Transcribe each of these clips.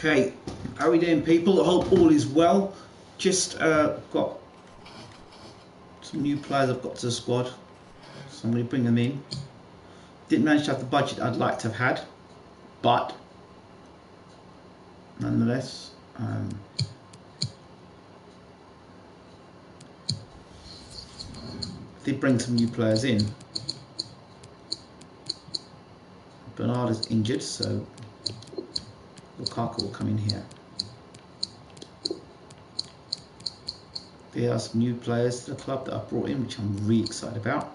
Okay, how are we doing, people? I hope all is well. Just got some new players I've got to the squad. Somebody bring them in. Didn't manage to have the budget I'd like to have had, but nonetheless, did bring some new players in. Bernard is injured, so Lukaku will come in here. There are some new players to the club that I've brought in, which I'm really excited about.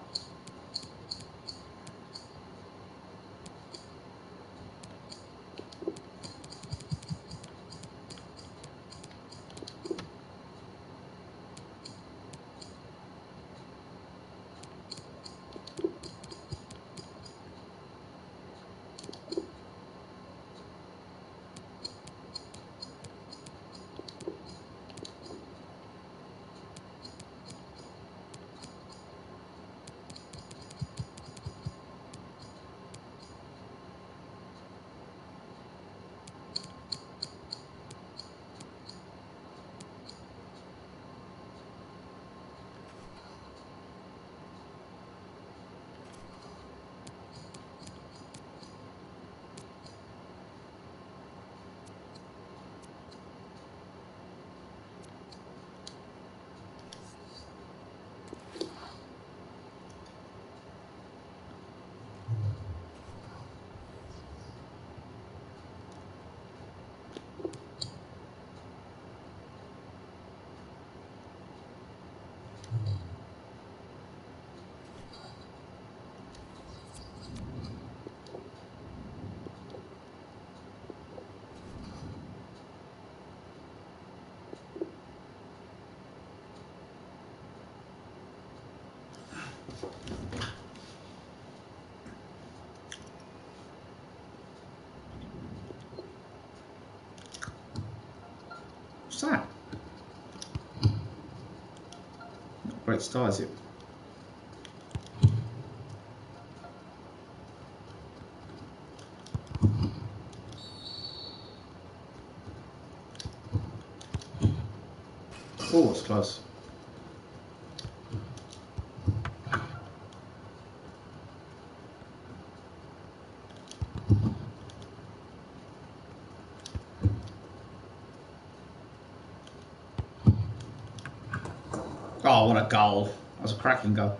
What's that? Not a great start, is it? Oh, it's close. Oh, what a goal. That was a cracking goal.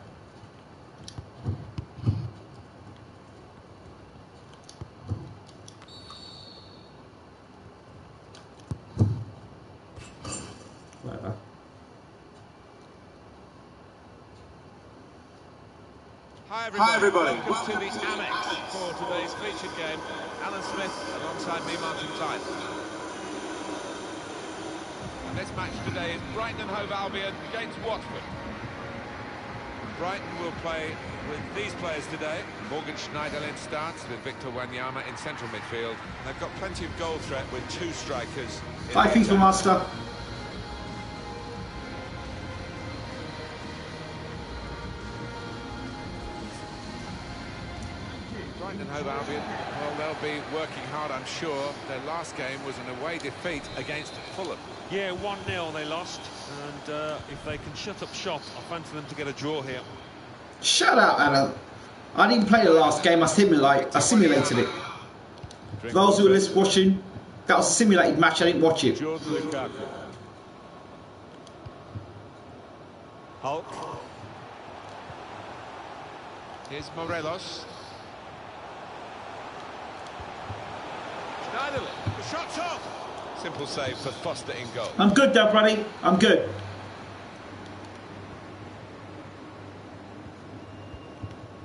Whatever. Hi everybody. Welcome to the Annex for today's featured game. Alan Smith alongside me, Martin Tyne. And this match today is Brighton and Hove Albion against Watford. Brighton will play with these players today. Morgan Schneiderlin starts with Victor Wanyama in central midfield. They've got plenty of goal threat with two strikers. Hi, FIFA Master. Brighton and Hove Albion, well, they'll be working hard, I'm sure. Their last game was an away defeat against Fulham. Yeah, 1-0 they lost, and if they can shut up shop, I fancy them to get a draw here. Shut up, Adam. I didn't play the last game, I simulated it. For those who are watching, that was a simulated match, I didn't watch it. Hulk. Here's Morelos. Schneiderlin, the shot's off. Simple save for Foster in goal. I'm good though, buddy. I'm good.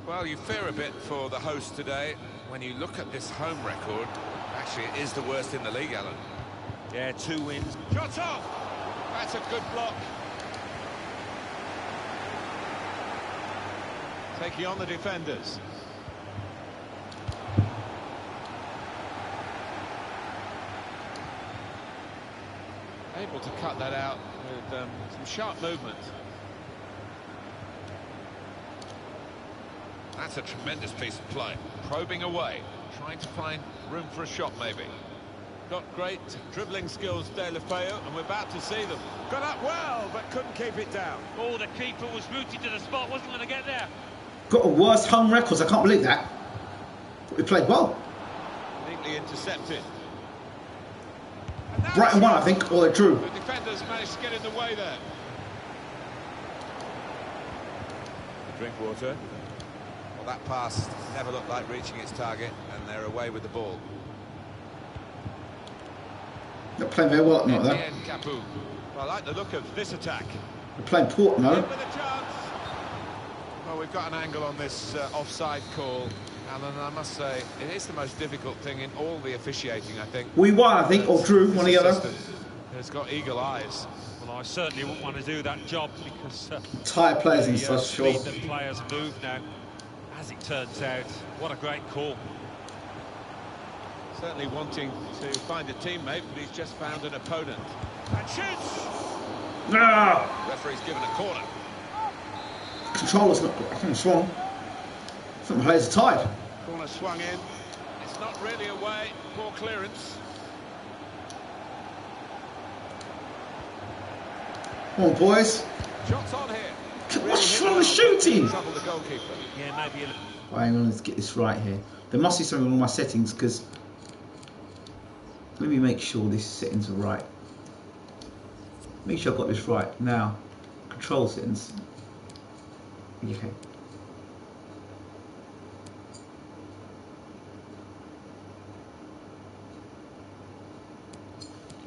Well, you fear a bit for the host today. When you look at this home record, actually it is the worst in the league, Alan. Yeah, 2 wins. Shot off! That's a good block. Taking on the defenders. Able to cut that out with some sharp movement. That's a tremendous piece of play. Probing away, trying to find room for a shot maybe. got great dribbling skills, De La Feu, and we're about to see them. Got up well, but couldn't keep it down. Oh, the keeper was rooted to the spot, wasn't going to get there. Got a worst home records. I can't believe that. But we played well. Neatly intercepted. Brighton won, I think, or they drew. The defenders managed to get in the way there. Drink water. Well, that pass never looked like reaching its target, and they're away with the ball. They're playing very well at the moment, Well, I like the look of this attack. They're playing poor at the moment. With a chance. Well, we've got an angle on this offside call, Alan, and I must say, it is the most difficult thing in all the officiating, I think. We won, I think, or drew, one or the other. It's got eagle eyes. Well, I certainly wouldn't want to do that job because... tired players and such, sure. The players move now. As it turns out, what a great call. Certainly wanting to find a teammate, but he's just found an opponent. And shoots! Ah! Referee's given a corner. Controller's not good. I think it's wrong. Some players are tired. Corner swung in. It's not really away. Poor clearance. Come on, boys. Shots on here. What's wrong with shooting? Trouble the goalkeeper. Yeah, maybe a little... Hang on, let's get this right here. There must be something wrong with my settings, because... Let me make sure these settings are right. Make sure I've got this right. Now, control settings. Okay.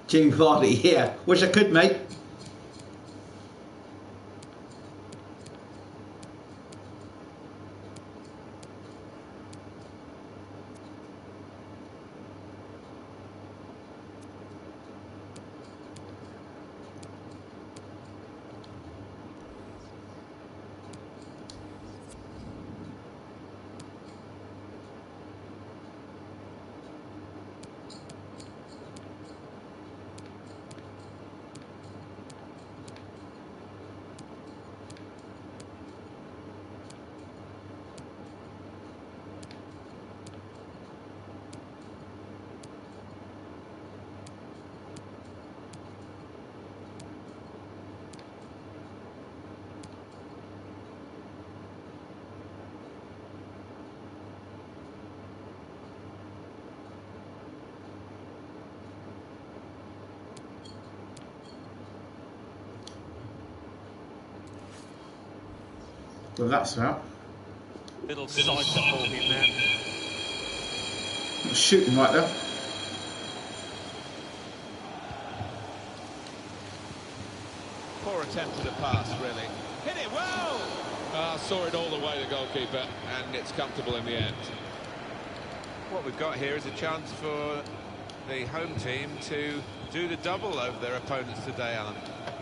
Jimmy Vardy, yeah. Wish I could, mate. Well, that's out. Little side for him there. Shooting right there. Poor attempt at a pass, really. Hit it well! Saw it all the way, the goalkeeper, and it's comfortable in the end. What we've got here is a chance for the home team to do the double over their opponents today, Alan.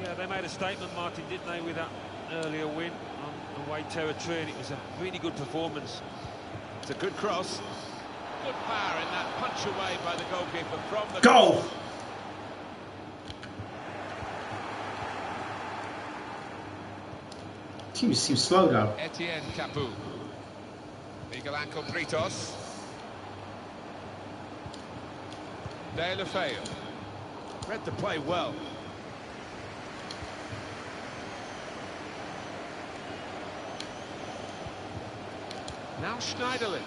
Yeah, they made a statement, Martin, didn't they, with that earlier win on away territory, and it was a really good performance. It's a good cross. Good power in that punch away by the goalkeeper from the goal. Team seems slow now. Etienne Capu. Miguel Ángel Britos. De La Feu. Read the play well. Now Schneiderlin.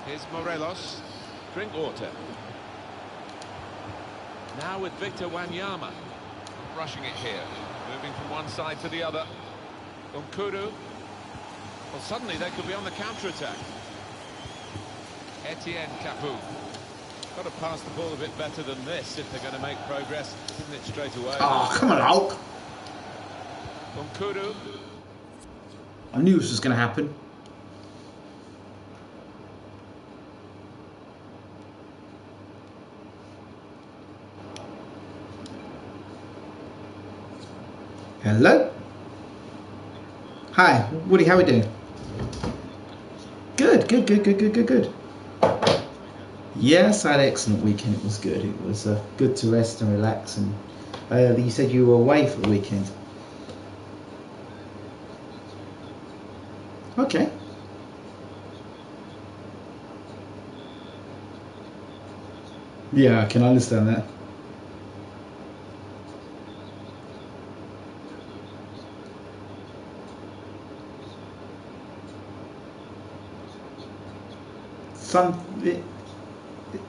Here's Morelos. Drink water. Now with Victor Wanyama. Rushing it here. Moving from one side to the other. Umkudu. Well, suddenly they could be on the counter-attack. Etienne Capu. Got to pass the ball a bit better than this if they're going to make progress. Isn't it straight away? Oh, come on, Hulk. Umkudu. I knew this was going to happen. Hello? Hi, Woody, how are we doing? Good. Yes, I had an excellent weekend. It was good. It was good to rest and relax. And you said you were away for the weekend. Okay. Yeah, I can understand that.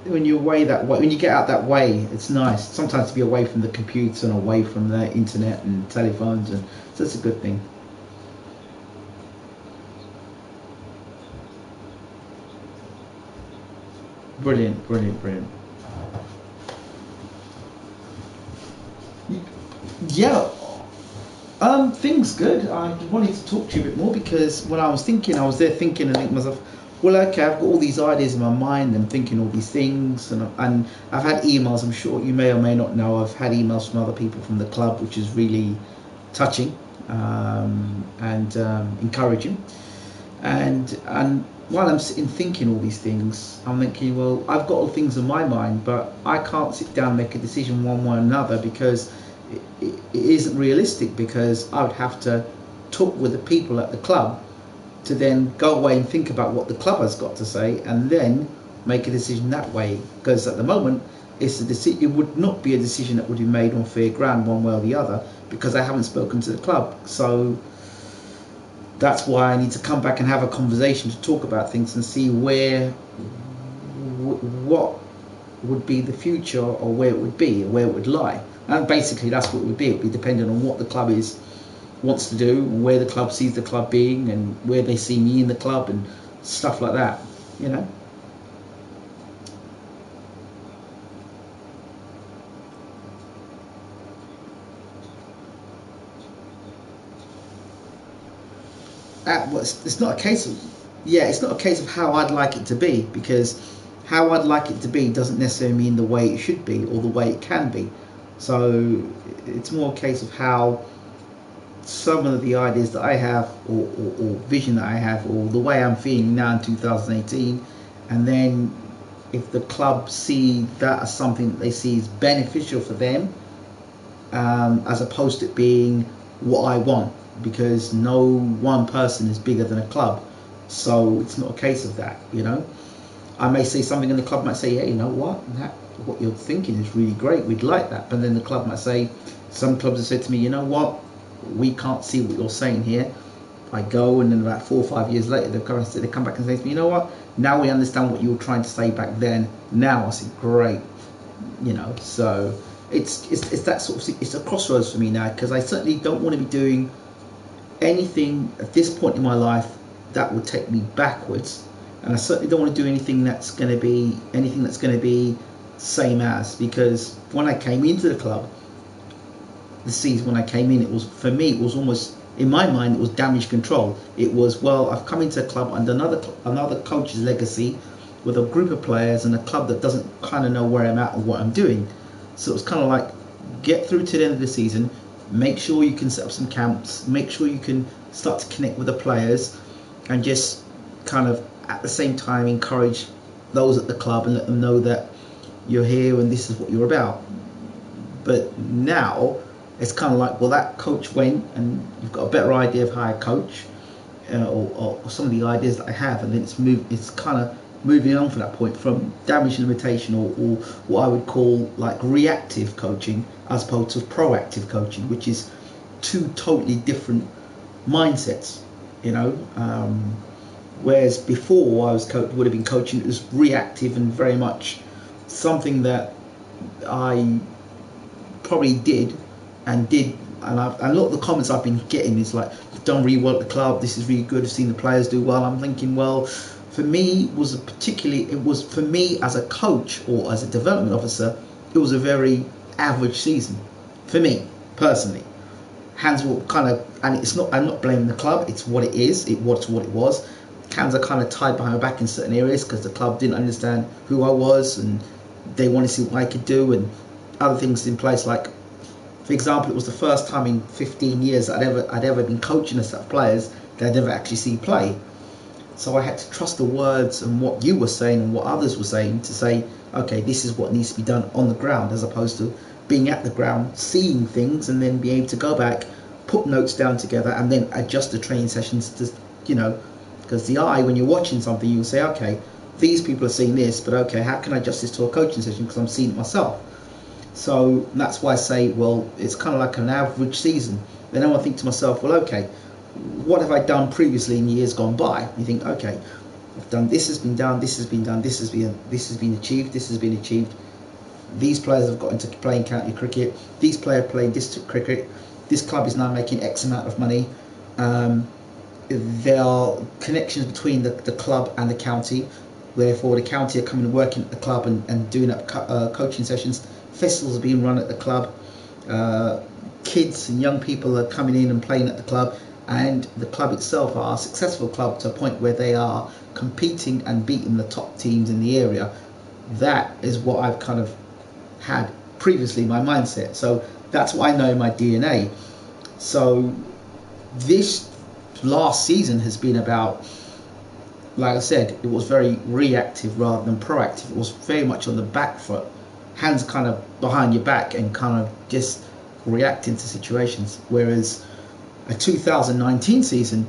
When you away that way, when you get out that way, it's nice. Sometimes to be away from the computer and away from the internet and telephones, and so it's a good thing. Brilliant, brilliant, brilliant. Yeah, things good. I wanted to talk to you a bit more because when I was there thinking and thinking to myself, well, okay, I've got all these ideas in my mind. I'm thinking all these things, and I've had emails. I'm sure you may or may not know. I've had emails from other people from the club, which is really touching and encouraging. And while I'm sitting thinking all these things, I'm thinking, well, I've got all things in my mind, but I can't sit down and make a decision one way or another because it isn't realistic, because I would have to talk with the people at the club to then go away and think about what the club has got to say and then make a decision that way. Because at the moment, it would not be a decision that would be made on fair ground one way or the other, because I haven't spoken to the club. So that's why I need to come back and have a conversation to talk about things and see what would be the future, or where it would be, or where it would lie. And basically that's what it would be. It would be dependent on what the club wants to do, where the club sees the club being, and where they see me in the club and stuff like that, you know. It's not a case of, it's not a case of how I'd like it to be, because how I'd like it to be doesn't necessarily mean the way it should be or the way it can be. So it's more a case of how some of the ideas that I have, or vision that I have, or the way I'm feeling now in 2018, and then if the club see that as something that they see is beneficial for them, as opposed to it being what I want, because no one person is bigger than a club. So it's not a case of that, you know. I may say something and the club might say, yeah, you know what you're thinking is really great, we'd like that. But then the club might say, some clubs have said to me, you know what, we can't see what you're saying here. I go, and then about 4 or 5 years later they come back and say to me, you know what, now we understand what you were trying to say back then. Now I see, great, you know. So it's that sort of, it's a crossroads for me now, because I certainly don't want to be doing anything at this point in my life that would take me backwards, and I certainly don't want to do anything that's going to be same as, because when I came into the club, the season when I came in, it was, for me, it was almost, in my mind, it was damage control. It was, well, I've come into a club under another coach's legacy, with a group of players and a club that doesn't kind of know where I'm at or what I'm doing. So it was kind of like, get through to the end of the season, make sure you can set up some camps, make sure you can start to connect with the players, and just kind of at the same time encourage those at the club and let them know that you're here and this is what you're about. But now it's kind of like, well, that coach went and you've got a better idea of how I coach, or some of the ideas that I have, and then it's kind of moving on from that point, from damage limitation, or what I would call like reactive coaching, as opposed to proactive coaching, which is two totally different mindsets, you know. Whereas before I would have been coaching, it was reactive and very much something that I probably did, and a lot of the comments I've been getting is like, you've done really well at the club, this is really good, I've seen the players do well. I'm thinking, well, for me, it was for me as a coach or as a development officer, it was a very average season for me personally. Hands were kind of, and it's not, I'm not blaming the club, it's what it is, it was what it was. Hands are kind of tied behind my back in certain areas, because the club didn't understand who I was and they wanted to see what I could do, and other things in place. Like, for example, it was the first time in 15 years that I'd ever been coaching a set of players that I'd never actually seen play. So I had to trust the words and what you were saying and what others were saying to say, okay, this is what needs to be done on the ground, as opposed to being at the ground, seeing things, and then being able to go back, put notes down together, and then adjust the training sessions to, you know, because the eye, when you're watching something, you'll say, okay, these people are seeing this, but okay, how can I adjust this to a coaching session because I'm seeing it myself? So that's why I say, well, it's kind of like an average season. Then I want to think to myself, well, okay, what have I done previously in years gone by? You think, okay, I've done this, has been done, this has been done, this has been achieved, this has been achieved. These players have got into playing county cricket. These players play district cricket. This club is now making X amount of money. There are connections between the club and the county. Therefore, the county are coming and working at the club and doing up coaching sessions. Festivals are being run at the club. Kids and young people are coming in and playing at the club. And the club itself are a successful club to a point where they are competing and beating the top teams in the area. That is what I've kind of had previously, my mindset. So that's what I know in my DNA. So this last season has been about, like I said, it was very reactive rather than proactive. It was very much on the back foot, hands kind of behind your back and kind of just reacting to situations. Whereas a 2019 season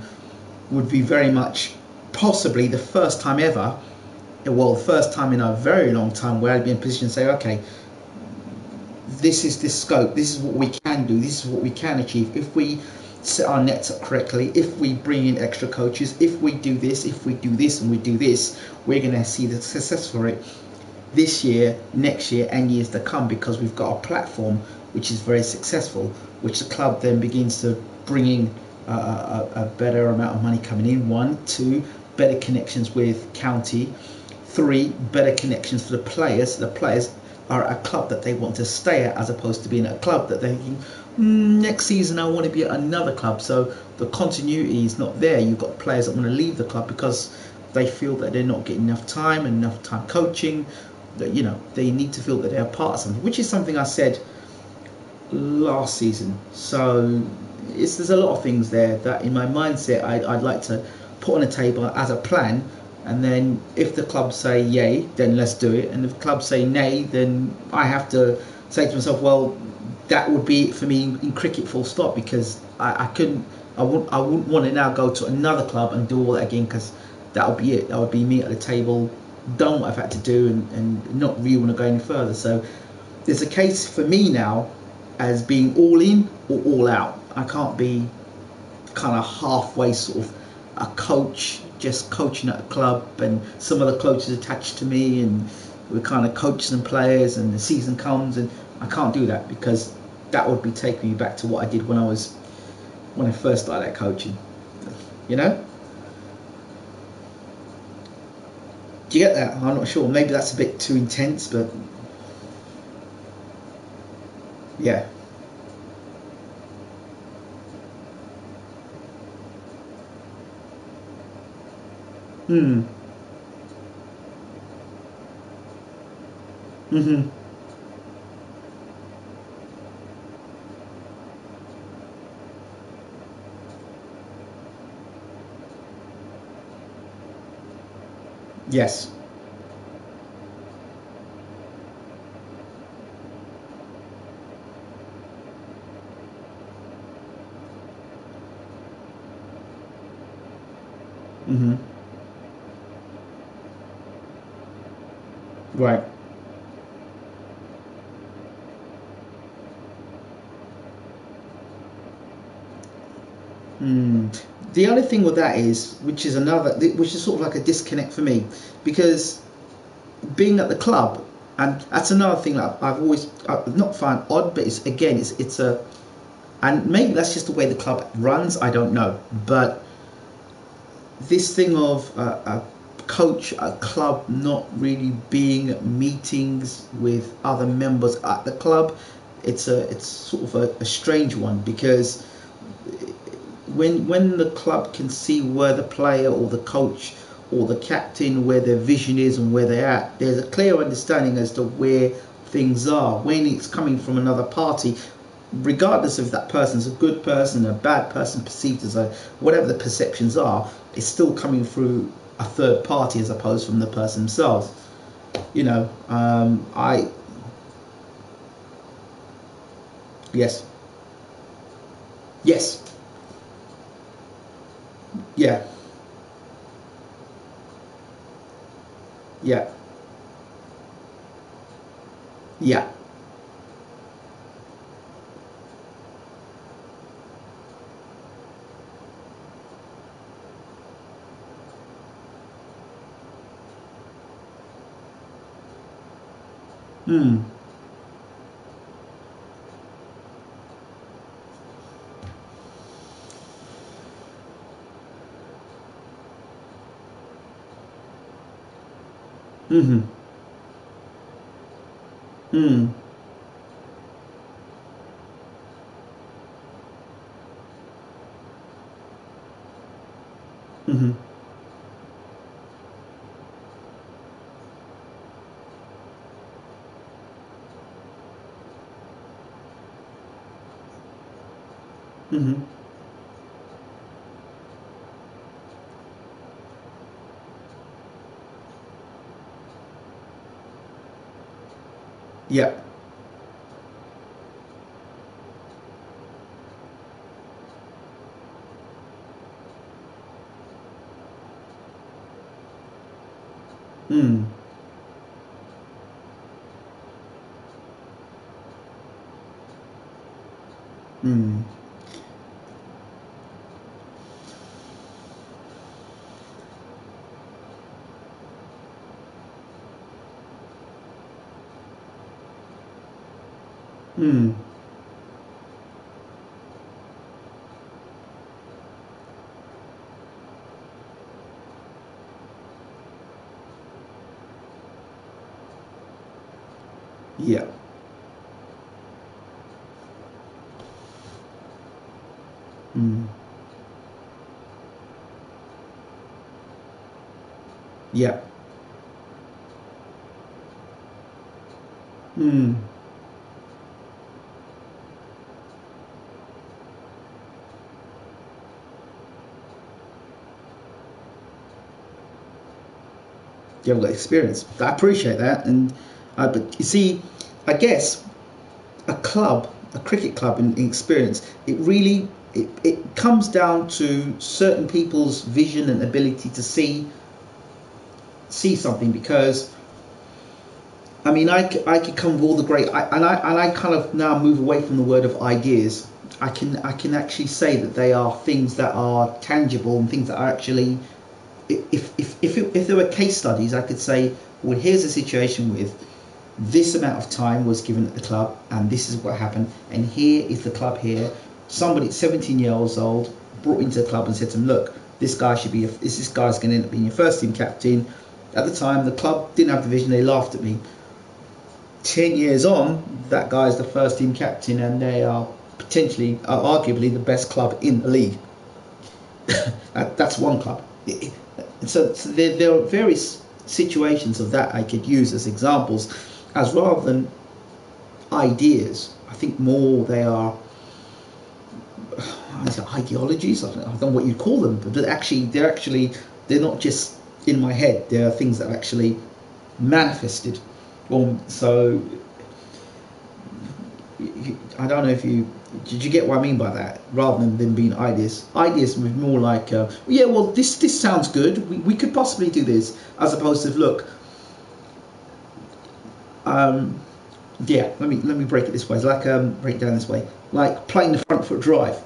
would be very much possibly the first time ever, well, the first time in a very long time where I'd be in a position to say, okay, this is this scope, this is what we can do, this is what we can achieve if we set our nets up correctly, if we bring in extra coaches, if we do this, if we do this and we do this, we're going to see the success for it this year, next year and years to come, because we've got a platform which is very successful, which the club then begins to bring in a better amount of money coming in. 1, 2, better connections with county. 3, better connections for the players. The players are a club that they want to stay at, as opposed to being at a club that they're thinking, next season I want to be at another club. So the continuity is not there. You've got players that want to leave the club because they feel that they're not getting enough time and enough time coaching. That, you know, they need to feel that they're part of something, which is something I said last season. So there's a lot of things there that in my mindset I'd like to put on a table as a plan. And then if the club say yay, then let's do it. And if the club say nay, then I have to say to myself, well, that would be it for me in cricket, full stop, because I wouldn't want to now go to another club and do all that again, because that would be it. That would be me at the table, done what I've had to do, and not really want to go any further. So there's a case for me now as being all in or all out. I can't be kind of halfway sort of a coach, just coaching at a club and some other coaches attached to me and we're kind of coaching and players and the season comes, and I can't do that, because that would be taking me back to what I did when I first started out coaching, you know? Do you get that? I'm not sure, maybe that's a bit too intense, but yeah. Mm-hmm. Yes. Mm-hmm. Right. The other thing with that is, which is sort of like a disconnect for me, because being at the club, and that's another thing that I've always not found odd, but it's a, and maybe that's just the way the club runs, I don't know, but this thing of a coach at a club not really being at meetings with other members at the club, it's sort of a strange one, because when the club can see where the player or the coach or the captain, where their vision is and where they're at, there's a clear understanding as to where things are. When it's coming from another party, regardless if that person's a good person, a bad person, perceived as a whatever the perceptions are, it's still coming through a third party as opposed from the person themselves. You know, yes, yeah, Yeah. Yeah. Hmm. Mm-hmm. Hmm. Mm-hmm. Mm-hmm. Yeah. Hmm. Hmm. Hmm. Yeah. Hmm. Yeah. Hmm. You haven't got experience. I appreciate that, and but you see, I guess a club, a cricket club in experience, it really it comes down to certain people's vision and ability to see something. Because I mean, I could come with all the great, and I kind of now move away from the word of ideas. I can actually say that they are things that are tangible and things that are actually, if there were case studies, I could say, well, here's a situation with this amount of time was given at the club, and this is what happened, and here is the club here. Somebody 17 years old brought into the club and said to them, look, this guy should be, this guy's going to end up being your first team captain. At the time, the club didn't have the vision, they laughed at me. 10 years on, that guy's the first team captain, and they are potentially, arguably, the best club in the league. That's one club. So there are various situations of that I could use as examples, as rather than ideas. I think more they are ideologies. I don't know what you call them, but they're not just in my head. They are things that are actually manifested. So I don't know if you did you get what I mean by that, rather than them being ideas. Ideas with more like yeah, well, this sounds good, we could possibly do this, as opposed to, look, yeah, let me break it this way. It's like break it down this way, like playing the front foot drive.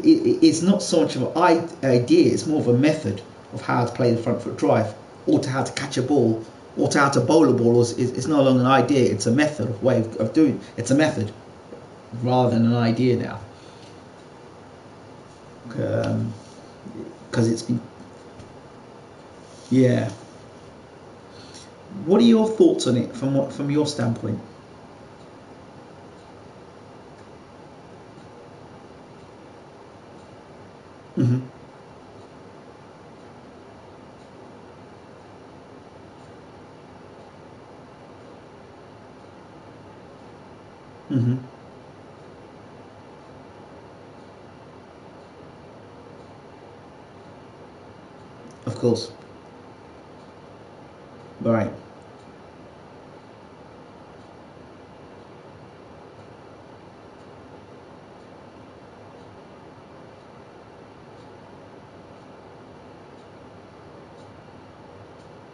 It's not so much of an idea, it's more of a method of how to play the front foot drive, or to how to catch a ball, or to how to bowl a ball. It's no longer an idea, it's a method of way of doing it. It's a method rather than an idea now, because it's been, yeah. What are your thoughts on it from your standpoint? Hmm. Hmm. Of course. Right.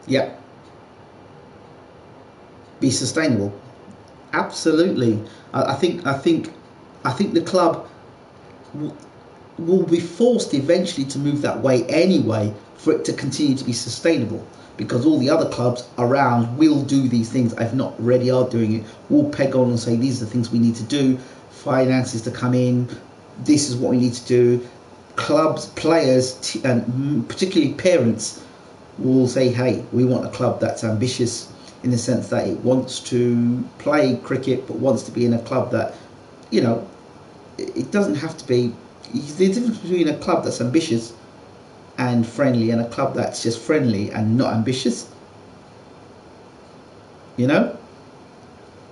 Yeah. Be sustainable. Absolutely. I think the club will be forced eventually to move that way anyway for it to continue to be sustainable, because all the other clubs around will do these things, if not already are doing it. Will peg on and say these are the things we need to do, finances to come in, this is what we need to do. Clubs, players, and particularly parents will say, hey, we want a club that's ambitious in the sense that it wants to play cricket but wants to be in a club that, you know, it doesn't have to be. The difference between a club that's ambitious and friendly and a club that's just friendly and not ambitious, you know,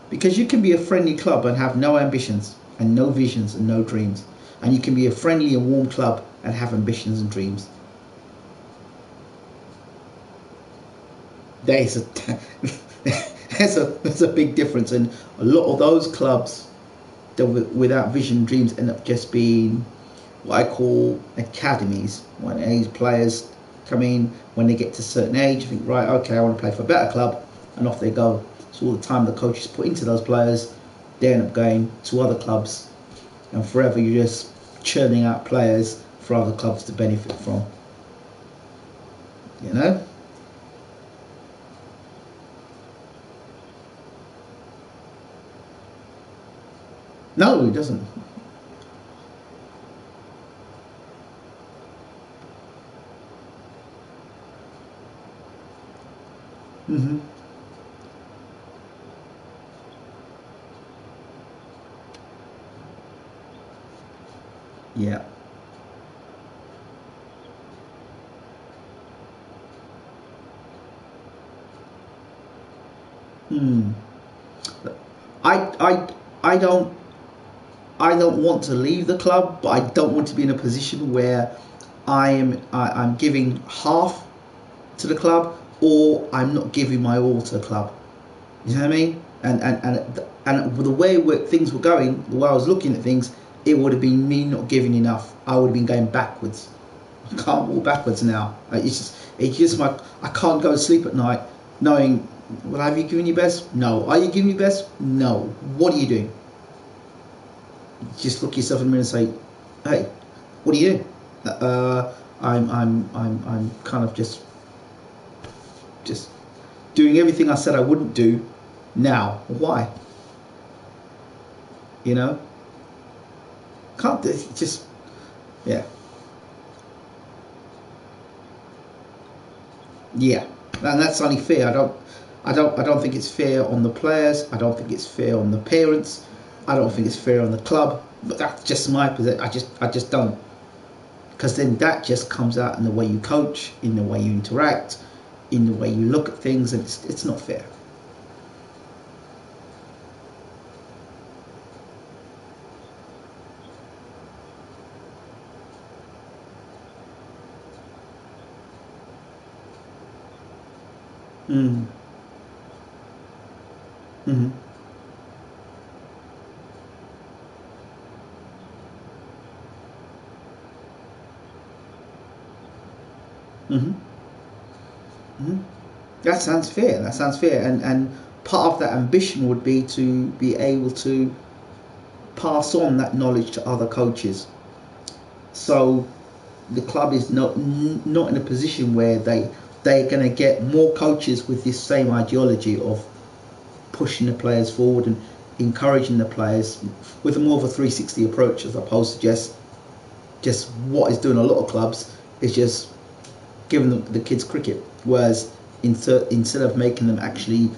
because you can be a friendly club and have no ambitions and no visions and no dreams, and you can be a friendly and warm club and have ambitions and dreams. There's a big difference, and a lot of those clubs that without vision and dreams end up just being what I call academies. When these players come in, when they get to a certain age, think, right, okay, I want to play for a better club, and off they go. So all the time the coaches put into those players, they end up going to other clubs, and forever you're just churning out players for other clubs to benefit from. You know? No, it doesn't. Mm-hmm. Yeah. Hmm. I I I don't want to leave the club, but I don't want to be in a position where I'm giving half to the club, or I'm not giving my all to the club. You know what I mean? And the way things were going, the way I was looking at things, it would have been me not giving enough. I would have been going backwards. I can't walk backwards now. It's just I can't go to sleep at night knowing, well, have you given your best? No. Are you giving your best? No. What are you doing? Just look yourself in the mirror and say, hey, what are you doing? I'm kind of just doing everything I said I wouldn't do now. Why? You know? Can't do it. Just, yeah. Yeah. And that's only fair. I don't think it's fair on the players. I don't think it's fair on the parents. I don't think it's fair on the club. But that's just my position. I just don't. Because then that just comes out in the way you coach, in the way you interact, in the way you look at things, and it's not fair. Mm. Mm-hmm. Mm-hmm. Mm-hmm. That sounds fair. That sounds fair. And part of that ambition would be to be able to pass on that knowledge to other coaches. So the club is not in a position where they're going to get more coaches with this same ideology of pushing the players forward and encouraging the players with a more of a 360 approach, as opposed to just what is doing a lot of clubs is just giving the kids cricket, whereas instead of making them actually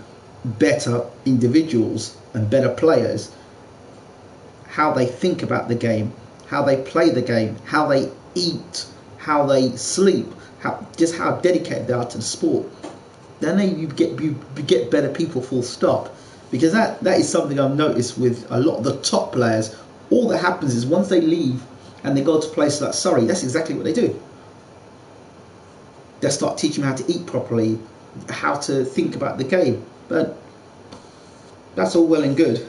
better individuals and better players, how they think about the game, how they play the game, how they eat, how they sleep, how dedicated they are to the sport, then you get better people, full stop. Because that is something I've noticed with a lot of the top players. All that happens is once they leave and they go to places like Surrey, that's exactly what they do. They start teaching them how to eat properly, how to think about the game. But that's all well and good.